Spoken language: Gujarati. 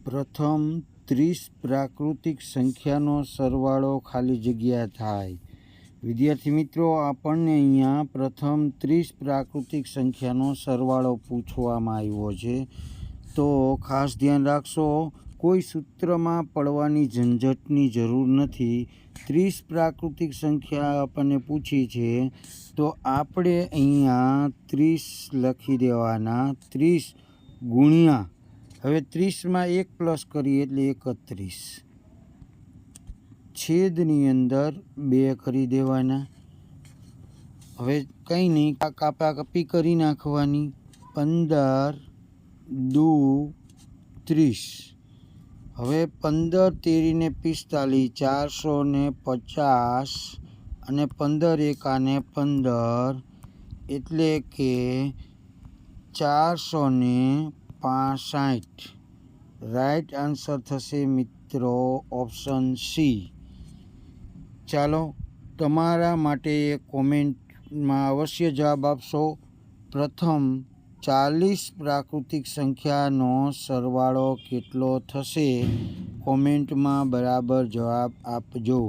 પ્રથમ 30 પ્રાકૃતિક સંખ્યાનો સરવાળો ખાલી જગ્યા થાય। વિદ્યાર્થી મિત્રો, આપણને અહીંયા પ્રથમ 30 પ્રાકૃતિક સંખ્યાનો સરવાળો પૂછવામાં આવ્યો છે, તો ખાસ ધ્યાન રાખશો, કોઈ સૂત્રમાં પડવાની ઝંઝટની જરૂર નથી। 30 પ્રાકૃતિક સંખ્યા આપણને પૂછી છે, તો આપણે અહીંયા 30 લખી દેવાના। 30 ગુણ્યા, હવે 30માં 1 પ્લસ કરીએ એટલે 31, છેદની અંદર 2 કરી દેવાના। હવે કંઈ નહીં, કાપાકાપી કરી નાખવાની। 15 દુ 30, હવે 15 તેરીને 45, 450 અને 15 એકાને 15, એટલે કે 465। રાઈટ આન્સર થશે મિત્રો ઓપ્શન સી। ચાલો, તમારા માટે કોમેન્ટમાં અવશ્ય જવાબ આપશો। પ્રથમ 40 પ્રાકૃતિક સંખ્યાનો સરવાળો કેટલો થશે? કોમેન્ટમાં બરાબર જવાબ આપજો।